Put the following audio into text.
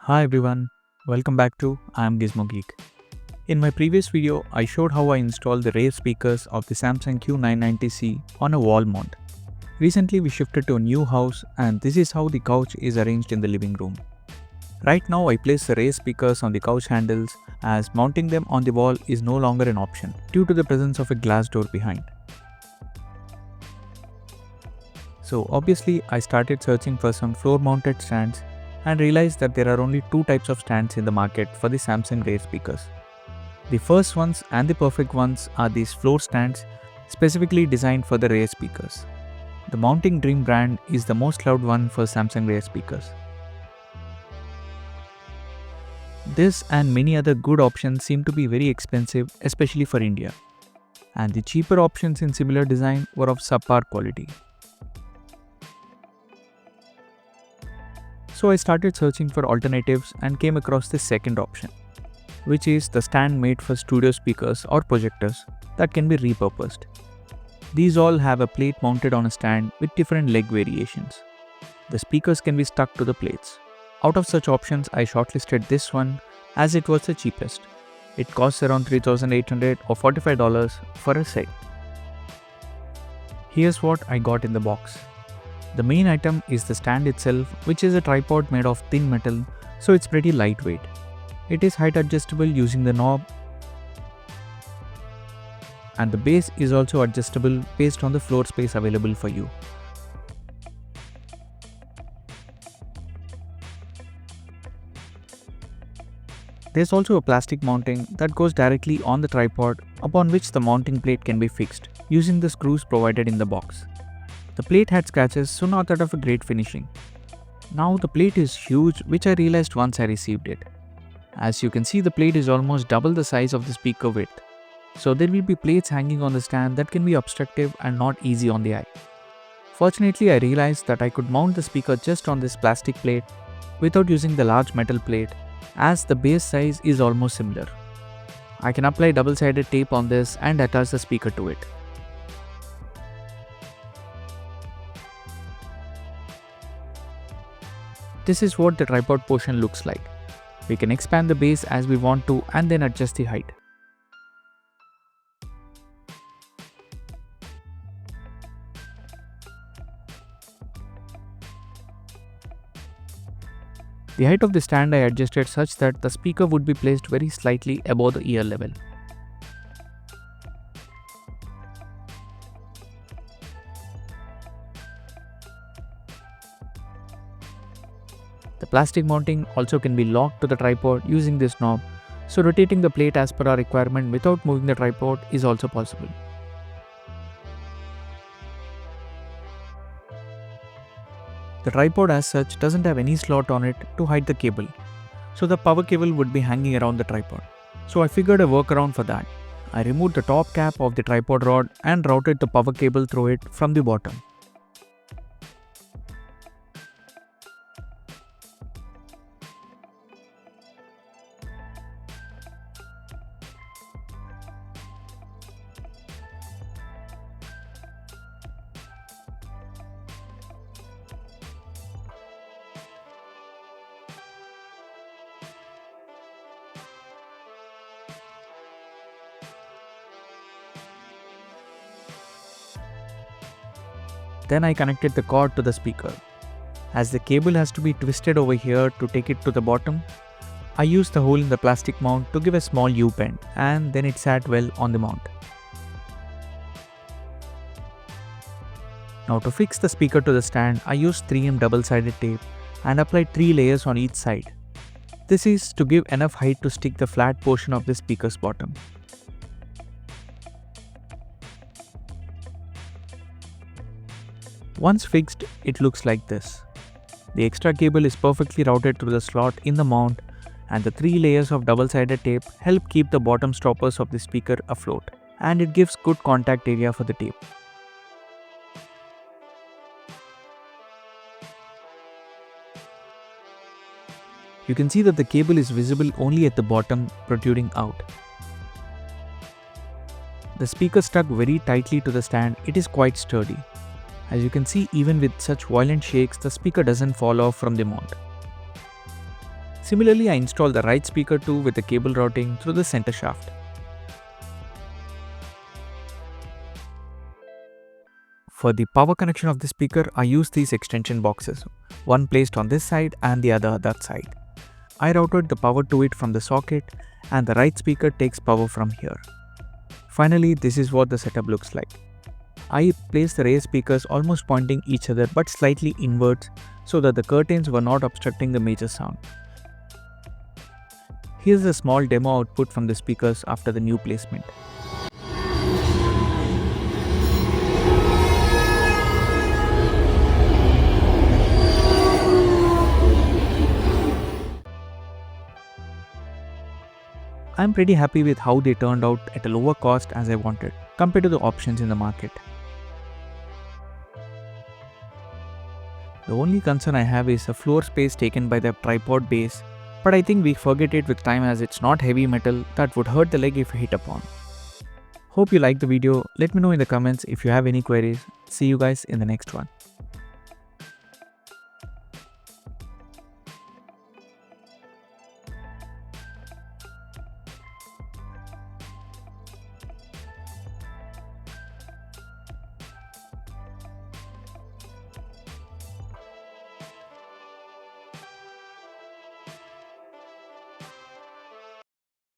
Hi everyone, welcome back to I am Gizmo Geek. In my previous video, I showed how I installed the rear speakers of the Samsung Q990C on a wall mount. Recently we shifted to a new house and this is how the couch is arranged in the living room. Right now I place the rear speakers on the couch handles as mounting them on the wall is no longer an option due to the presence of a glass door behind. So obviously I started searching for some floor mounted stands and realized that there are only two types of stands in the market for the Samsung rear speakers. The first ones and the perfect ones are these floor stands specifically designed for the rear speakers. The Mounting Dream brand is the most loved one for Samsung rear speakers. This and many other good options seem to be very expensive, especially for India. And the cheaper options in similar design were of subpar quality. So I started searching for alternatives and came across this second option, which is the stand made for studio speakers or projectors that can be repurposed. These all have a plate mounted on a stand with different leg variations. The speakers can be stuck to the plates. Out of such options, I shortlisted this one as it was the cheapest. It costs around $3,800 or $45 for a set. Here's what I got in the box. The main item is the stand itself, which is a tripod made of thin metal, so it's pretty lightweight. It is height adjustable using the knob, and the base is also adjustable based on the floor space available for you. There's also a plastic mounting that goes directly on the tripod upon which the mounting plate can be fixed using the screws provided in the box. The plate had scratches, so not that of a great finishing. Now the plate is huge, which I realized once I received it. As you can see, the plate is almost double the size of the speaker width. So there will be plates hanging on the stand that can be obstructive and not easy on the eye. Fortunately, I realized that I could mount the speaker just on this plastic plate without using the large metal plate, as the base size is almost similar. I can apply double-sided tape on this and attach the speaker to it. This is what the tripod portion looks like. We can expand the base as we want to and then adjust the height. The height of the stand I adjusted such that the speaker would be placed very slightly above the ear level. The plastic mounting also can be locked to the tripod using this knob, so rotating the plate as per our requirement without moving the tripod is also possible. The tripod as such doesn't have any slot on it to hide the cable, so the power cable would be hanging around the tripod. So I figured a workaround for that. I removed the top cap of the tripod rod and routed the power cable through it from the bottom. Then I connected the cord to the speaker. As the cable has to be twisted over here to take it to the bottom, I used the hole in the plastic mount to give a small U-bend, and then it sat well on the mount. Now to fix the speaker to the stand, I used 3M double-sided tape and applied 3 layers on each side. This is to give enough height to stick the flat portion of the speaker's bottom. Once fixed, it looks like this. The extra cable is perfectly routed through the slot in the mount, and the 3 layers of double-sided tape help keep the bottom stoppers of the speaker afloat, and it gives good contact area for the tape. You can see that the cable is visible only at the bottom, protruding out. The speaker stuck very tightly to the stand. It is quite sturdy. As you can see, even with such violent shakes, the speaker doesn't fall off from the mount. Similarly, I installed the right speaker too with the cable routing through the center shaft. For the power connection of the speaker, I used these extension boxes, one placed on this side and the other that side. I routed the power to it from the socket and the right speaker takes power from here. Finally, this is what the setup looks like. I placed the rear speakers almost pointing each other but slightly inwards so that the curtains were not obstructing the major sound. Here's a small demo output from the speakers after the new placement. I'm pretty happy with how they turned out at a lower cost as I wanted, compared to the options in the market. The only concern I have is the floor space taken by the tripod base, but I think we forget it with time as it's not heavy metal that would hurt the leg if hit upon. Hope you liked the video. Let me know in the comments if you have any queries. See you guys in the next one.